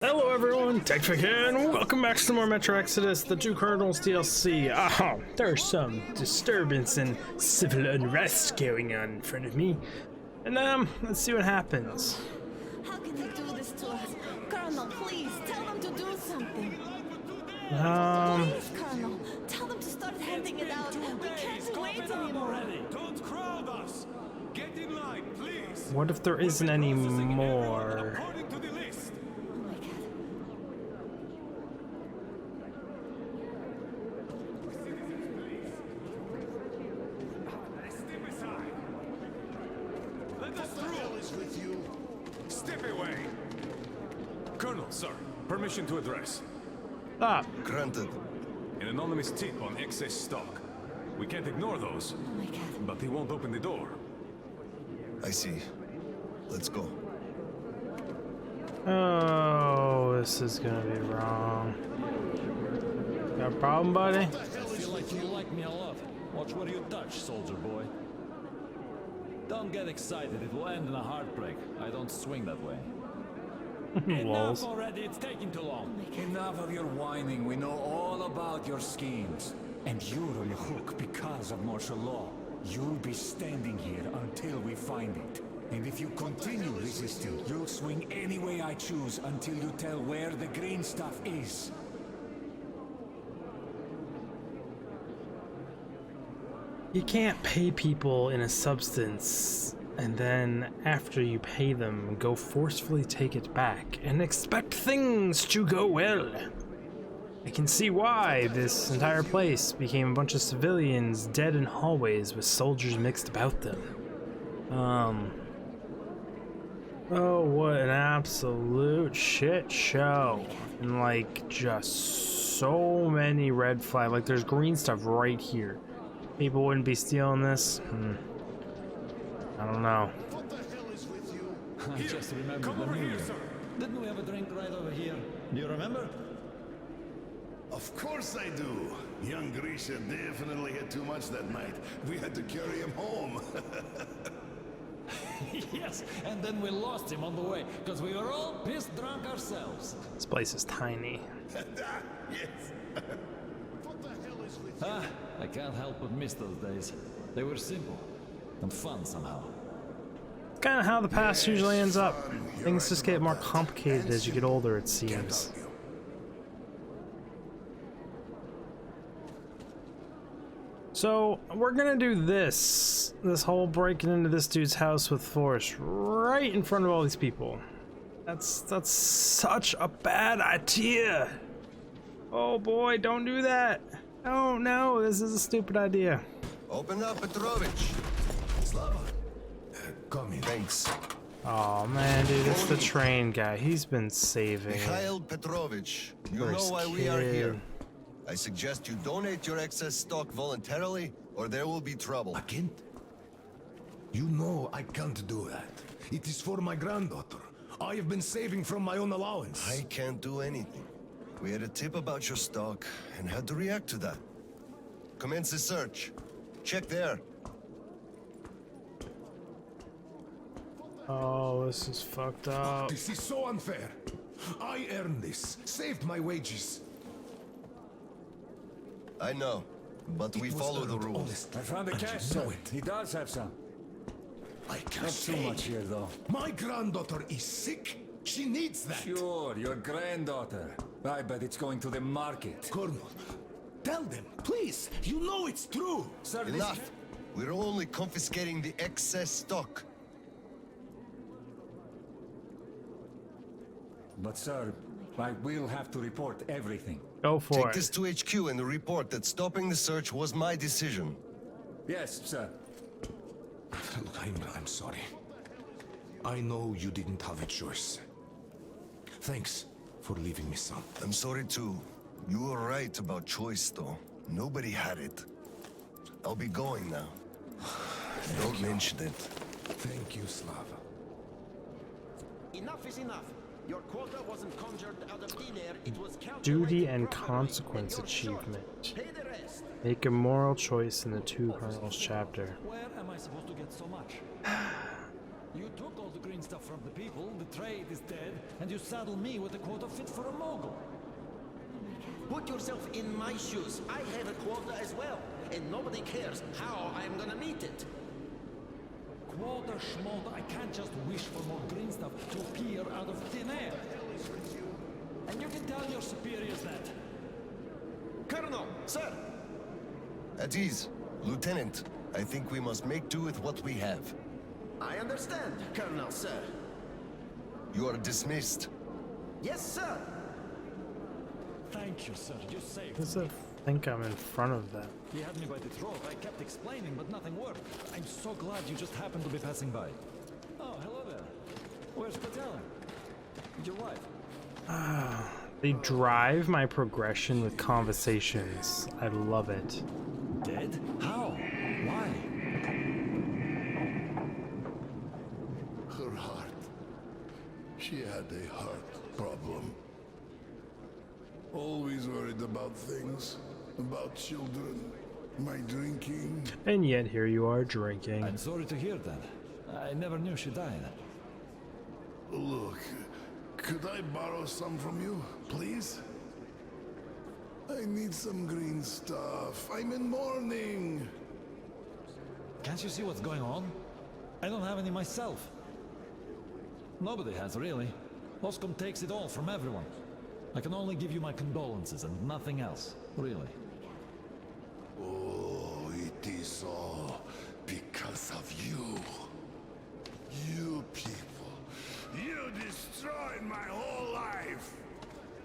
Hello everyone, Digfig here, and welcome back to some more Metro Exodus, the Two Colonels DLC. There's some disturbance and civil unrest going on in front of me. And let's see what happens. How can they do this to us? Colonel, please, tell them to do something. Please, Colonel, tell them to start handing it out. We can't wait anymore. Don't crowd us. Get in line, please. What if there isn't any more? According to the list. Oh my god. Step aside. Let us through. With you. Step away. Colonel, sir, permission to address. Ah, Granted. An anonymous tip on excess stock. We can't ignore those, Oh my god. but he won't open the door. I see. Let's go. oh, this is gonna be wrong. Got a problem, buddy? I feel like you like me a lot. Watch where you touch, soldier boy. Don't get excited, it will end in a heartbreak. I don't swing that way. Enough Lols. already, it's taking too long. Enough of your whining. We know all about your schemes. And you're on the hook because of martial law. You'll be standing here until we find it. And if you continue resisting, you'll swing any way I choose until you tell where the green stuff is. You can't pay people in a substance and then after you pay them go forcefully take it back and expect things to go well. I can see why this entire place became a bunch of civilians dead in hallways with soldiers mixed about them. Oh, what an absolute shit show. And like just so many red flags. Like there's green stuff right here. People wouldn't be stealing this. I don't know. I just remembered Come the over New here, Year. sir. Didn't we have a drink right over here? Do you remember? Of course I do. Young Grisha definitely had too much that night. We had to carry him home. Yes, and then we lost him on the way, because we were all pissed drunk ourselves. This place is tiny. Yes. I can't help but miss those days. They were simple and fun somehow. It's kind of how the past usually ends up. Things just get more complicated as you get older, it seems. So we're gonna do this whole breaking into this dude's house with force right in front of all these people. That's such a bad idea. Oh boy, don't do that. Oh no, this is a stupid idea. Open up, Petrovich. Slava. Come in. Thanks. Oh man, dude, it's the train guy. He's been saving it. Mikhail Petrovich, you for know his why we are here. kid. I suggest you donate your excess stock voluntarily, or there will be trouble. I can't. You know I can't do that. It is for my granddaughter. I have been saving from my own allowance. I can't do anything. We had a tip about your stock and had to react to that. Commence the search. Check there. Oh, this is fucked up. This is so unfair. I earned this. Saved my wages. I know, but we follow the rules. I found the cash, sir. He does have some. I can't Not too say. much here, though. My granddaughter is sick. She needs that. Sure, your granddaughter. I bet it's going to the market. Colonel, tell them, please. You know it's true. Sir, this... Enough. We're only confiscating the excess stock. But, sir, I will have to report everything. Go for Take it. this to HQ and report that stopping the search was my decision. Yes, sir. Look, I'm sorry. I know you didn't have a choice. Thanks for leaving me, son. I'm sorry too. You were right about choice, though. Nobody had it. I'll be going now. Don't mention it. Thank you, Slava. Enough is enough. Your quota wasn't conjured out of thin air. It was Duty calculated and properly, consequence and you're short. achievement. Pay the rest. Make a moral choice in the Two Colonels chapter. Where am I supposed to get so much? You took all the green stuff from the people, the trade is dead, and you saddle me with a quota fit for a mogul. Put yourself in my shoes. I have a quota as well, and nobody cares how I'm gonna meet it. Quota schmolder, I can't just wish for more green stuff to appear out of thin air. And you can tell your superiors that. Colonel, sir. At ease. Lieutenant, I think we must make do with what we have. I understand, Colonel, sir. You are dismissed. Yes, sir. Thank you, sir. You saved Does me. it think I'm in front of that? He had me by the throat. I kept explaining, but nothing worked. I'm so glad you just happened to be passing by. Oh, hello there. Where's Patella? Your wife? They drive my progression with conversations. I love it. Dead? How? Why? Her heart. She had a heart problem. Always worried about things, about children, my drinking. And yet here you are drinking. I'm sorry to hear that. I never knew she died. Look, could I borrow some from you, please? I need some green stuff. I'm in mourning. Can't you see what's going on? I don't have any myself. Nobody has, really. Oscom takes it all from everyone. I can only give you my condolences and nothing else, really. Oh, it is all because of you. You people. You destroyed my whole life.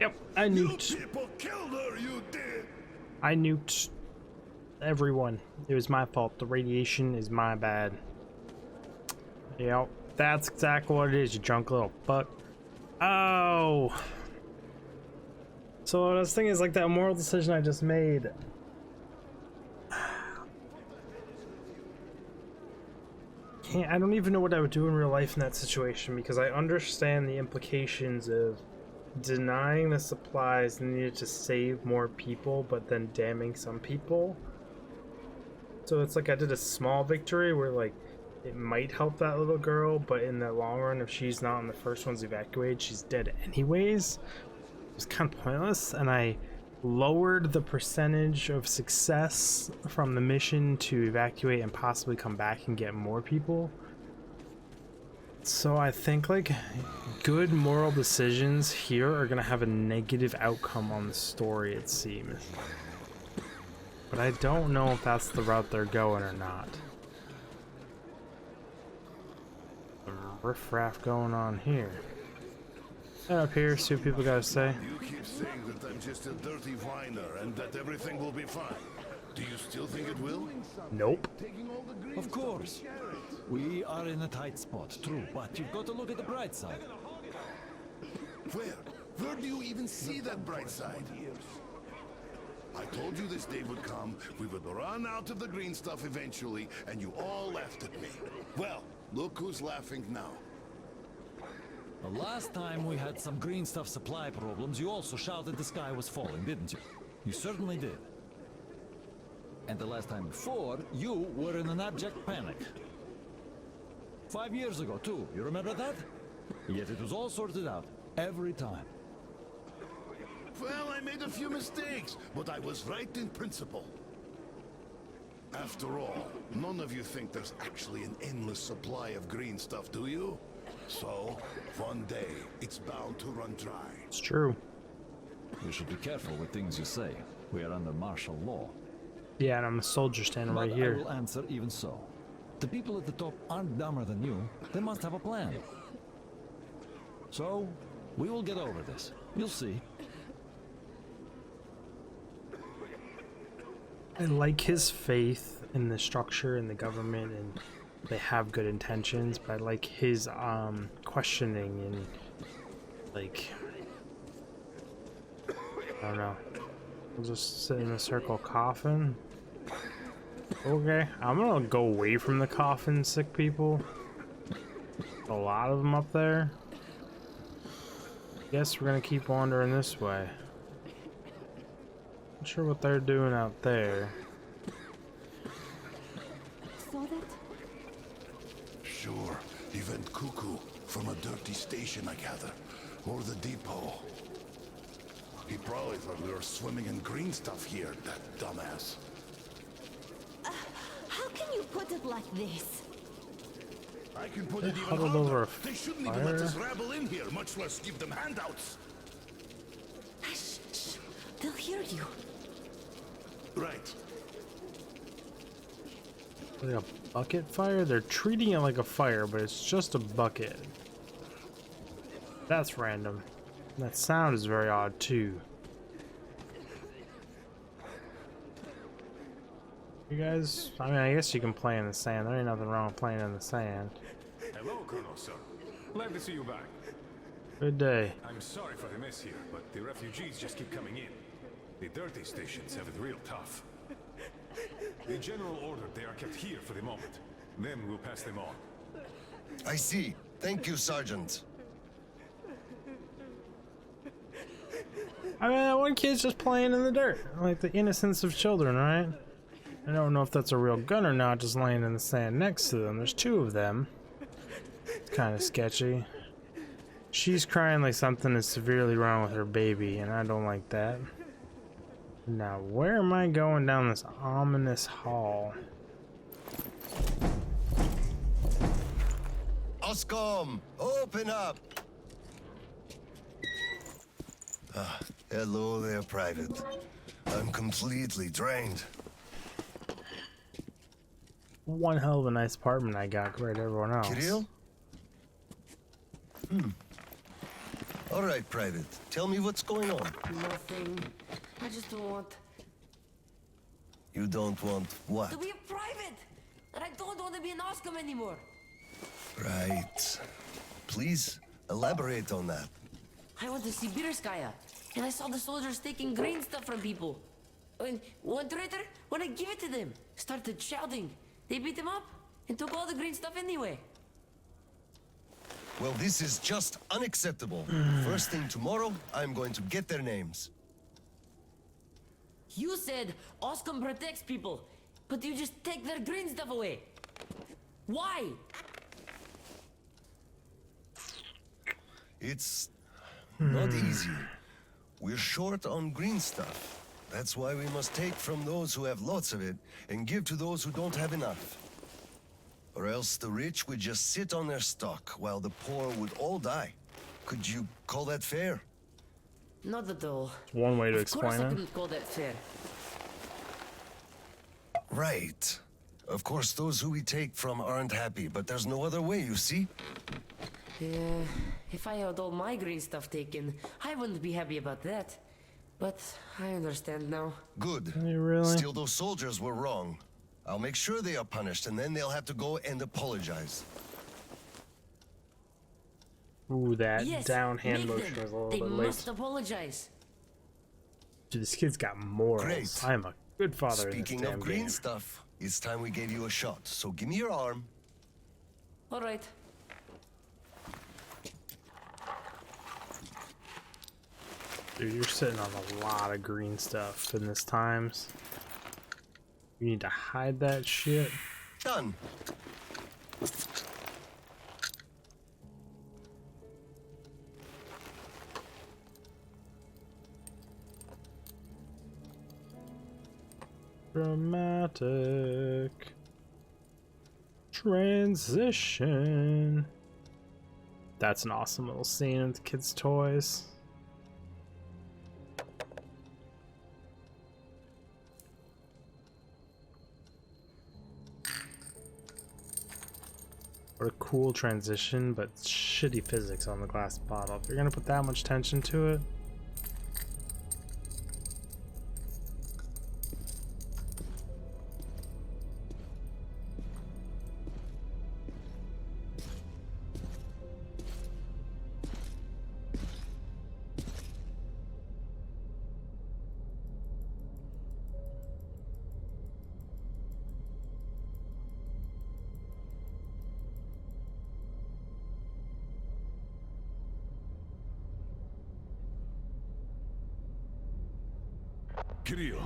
Yep, I You nuked. people killed her, you did. I nuked everyone. It was my fault. The radiation is my bad. Yep, that's exactly what it is, you drunk little fuck. Oh. So this thing is like that moral decision I just made. I don't even know what I would do in real life in that situation, because I understand the implications of denying the supplies needed to save more people, but then damning some people. So it's like I did a small victory where like it might help that little girl, but in the long run, if she's not on the first ones evacuated, she's dead anyways. It was kind of pointless, and I lowered the percentage of success from the mission to evacuate and possibly come back and get more people. So I think like good moral decisions here are gonna have a negative outcome on the story, it seems. But I don't know if that's the route they're going or not. The riffraff going on here. Head up here, see what people gotta say. You keep saying that I'm just a dirty whiner and that everything will be fine. Do you still think it will? Nope. Of course. We are in a tight spot, true, but you've got to look at the bright side. Where? Where do you even see that bright side? I told you this day would come, we would run out of the green stuff eventually, and you all laughed at me. Well, look who's laughing now. The last time we had some green stuff supply problems, you also shouted the sky was falling, didn't you? You certainly did. And the last time before, you were in an abject panic. 5 years ago, too. You remember that? Yet it was all sorted out, every time. Well, I made a few mistakes, but I was right in principle. After all, none of you think there's actually an endless supply of green stuff, do you? So, one day, it's bound to run dry. It's true. You should be careful with things you say. We are under martial law. Yeah, and I'm a soldier standing But right I here. will answer even so. The people at the top aren't dumber than you. They must have a plan. So, we will get over this. You'll see. I like his faith in the structure and the government, and they have good intentions, but I like his questioning and like I don't know. We'll just sit in a circle coughing. Okay, I'm gonna go away from the coffin sick people. A lot of them up there. Guess we're gonna keep wandering this way. Not sure what they're doing out there. Saw that? Sure, even cuckoo from a dirty station, I gather. Or the depot. He probably thought we were swimming in green stuff here, that dumbass. How can you put it like this? I can put it even huddled harder. over a They shouldn't even let fire. us rabble in here, much less give them handouts. Shh, shh. They'll hear you. Right. Like a bucket fire? They're treating it like a fire, but it's just a bucket. That's random. That sound is very odd too. You guys, I mean, I guess you can play in the sand. There ain't nothing wrong with playing in the sand. Hello, Colonel, sir. Glad to see you back. Good day. I'm sorry for the mess here, but the refugees just keep coming in. The dirty stations have it real tough. The general ordered they are kept here for the moment. Then we'll pass them on. I see. Thank you, Sergeant. I mean, that one kid's just playing in the dirt. Like the innocence of children, right? I don't know if that's a real gun or not, just laying in the sand next to them. There's two of them. It's kind of sketchy. She's crying like something is severely wrong with her baby, and I don't like that. Now, where am I going down this ominous hall? Oscom, open up! Hello there, Private. I'm completely drained. One hell of a nice apartment I got compared to everyone else. Kirill? All right, Private. Tell me what's going on. Nothing. I just don't want You don't want what? to be a private. And I don't want to be an Oscom anymore. Right. Please elaborate on that. I went to Sibirskaya, and I saw the soldiers taking green stuff from people. And one traitor, when I give it to them, started shouting. They beat him up and took all the green stuff anyway. Well, this is just unacceptable. First thing tomorrow, I'm going to get their names. You said Oscom protects people, but you just take their green stuff away. Why? It's not easy. We're short on green stuff. That's why we must take from those who have lots of it and give to those who don't have enough. Or else the rich would just sit on their stock while the poor would all die. Could you call that fair? Not at all. One way to Of course explain I it. couldn't call that fair. Right. Of course, those who we take from aren't happy, but there's no other way, you see? Yeah, if I had all my green stuff taken, I wouldn't be happy about that. But I understand now. Good. You really? Still, those soldiers were wrong. I'll make sure they are punished, and then they'll have to go and apologize. Ooh, that Yes, down hand make motion them. was a little They bit must late. apologize. Dude, this kid's got morals. Great. I am a good father Speaking in this of damn green game. stuff, it's time we gave you a shot. So give me your arm. All right. Dude, you're sitting on a lot of green stuff in this times. You need to hide that shit. Done. Dramatic transition. That's an awesome little scene with the kids' toys. What a cool transition, but shitty physics on the glass bottle. If you're gonna put that much tension to it. Kirill,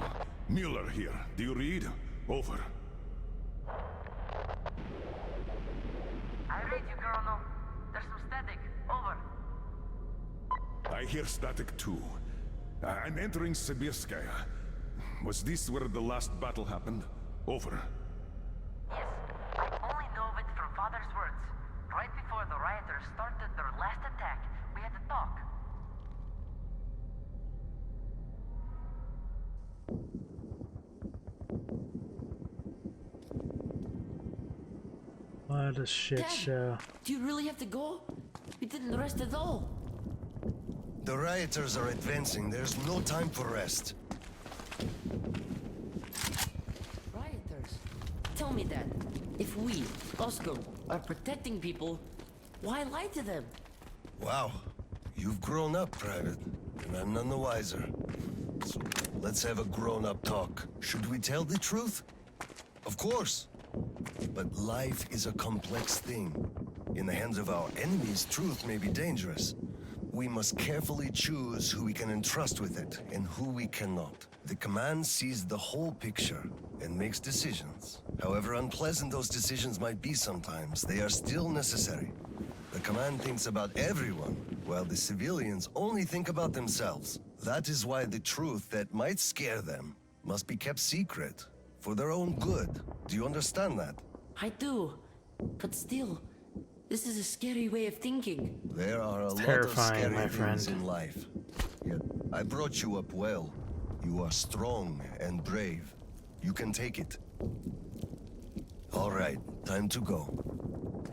Mueller here. Do you read? Over. I read you, Colonel. hear static too. I'm entering Sibirskaya. Was this where the last battle happened? Over. Yes, I only know of it from Father's words. Right before the rioters started their last attack, we had to talk. What a shit Dad, show. do you really have to go? We didn't rest at all. The rioters are advancing. There's no time for rest. Rioters? Tell me that. If we, Oscar, are protecting people, why lie to them? Wow. You've grown up, Private. And I'm none the wiser. So let's have a grown-up talk. Should we tell the truth? Of course. But life is a complex thing. In the hands of our enemies, truth may be dangerous. We must carefully choose who we can entrust with it and who we cannot. The command sees the whole picture and makes decisions. However unpleasant those decisions might be sometimes, they are still necessary. The command thinks about everyone, while the civilians only think about themselves. That is why the truth that might scare them must be kept secret, for their own good. Do you understand that? I do. But still, this is a scary way of thinking. There are a lot of Terrifying, scary my things friend. in life. Yet, I brought you up well. You are strong and brave. You can take it. All right, time to go.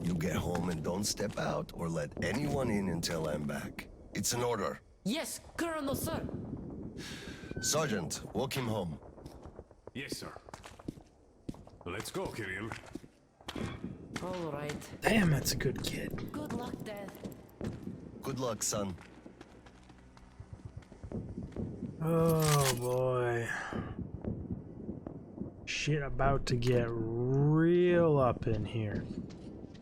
You get home and don't step out or let anyone in until I'm back. It's an order. Yes, Colonel, sir. Sergeant, walk him home. Yes, sir. Let's go, Kirill. All right. Damn, that's a good kid. Good luck, Dad. Good luck, son. Oh boy. Shit about to get real up in here.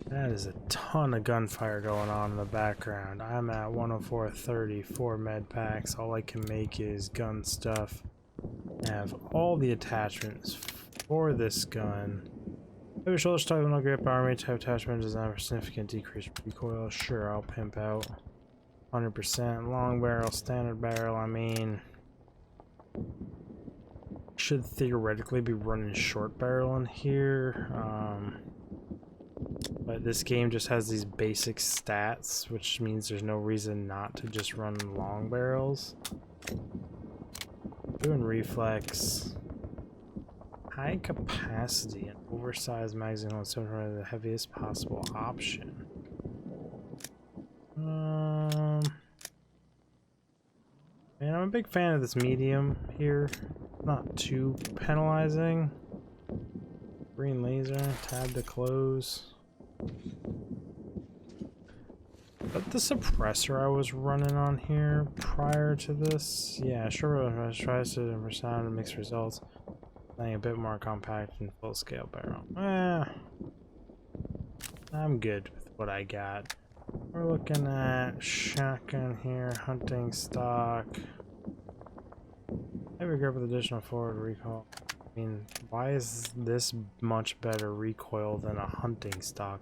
That is a ton of gunfire going on in the background. I'm at 104.30, 4 med packs. All I can make is gun stuff. I have all the attachments for this gun. Heavy shoulder stock, no grip, army type attachment design for significant decreased recoil. Sure, I'll pimp out. 100% long barrel, standard barrel. I mean, should theoretically be running short barrel in here. But this game just has these basic stats, which means there's no reason not to just run long barrels. Doing reflex. High capacity and oversized magazine on the heaviest possible option. Man, I'm a big fan of this medium here. Not too penalizing. Green laser, tab to close. But the suppressor I was running on here prior to this, yeah, sure, tries to for sound and mixed results. Something a bit more compact and full scale barrel. I'm good with what I got. We're looking at shotgun here, hunting stock. Heavy grip with additional forward recoil. I mean, why is this much better recoil than a hunting stock?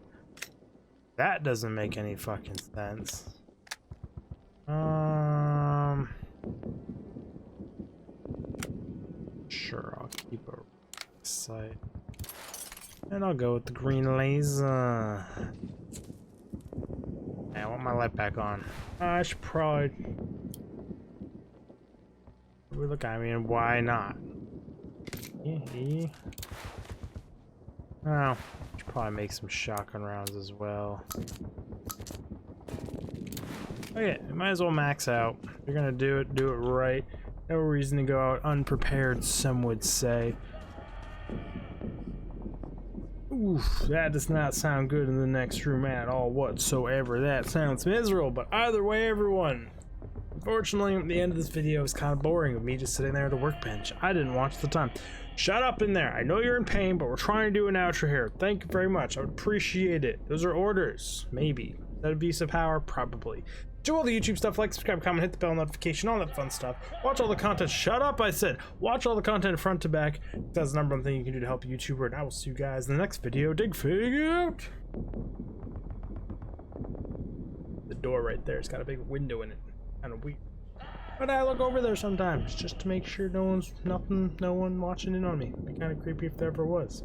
That doesn't make any fucking sense. Sure, I'll keep a sight. And I'll go with the green laser. I want my light back on. I should probably... Look, I mean, why not? Oh, should probably make some shotgun rounds as well. Okay, might as well max out. If you're gonna do it right. No reason to go out unprepared, some would say. Oof, that does not sound good in the next room at all whatsoever. That sounds miserable, but either way, everyone. Unfortunately, the end of this video is kind of boring with me just sitting there at the workbench. I didn't watch the time. Shut up in there. I know you're in pain, but we're trying to do an outro here. Thank you very much. I would appreciate it. Those are orders. Maybe. Is that abuse of power? Probably. Do all the YouTube stuff, like, subscribe, comment, hit the bell notification, all that fun stuff. Watch all the content. Shut up, I said. Watch all the content front to back. That's the number one thing you can do to help a YouTuber, and I will see you guys in the next video. Digfig out. The door right there, it's got a big window in it. Kind of weird. But I look over there sometimes just to make sure no one watching in on me. It'd be kind of creepy if there ever was.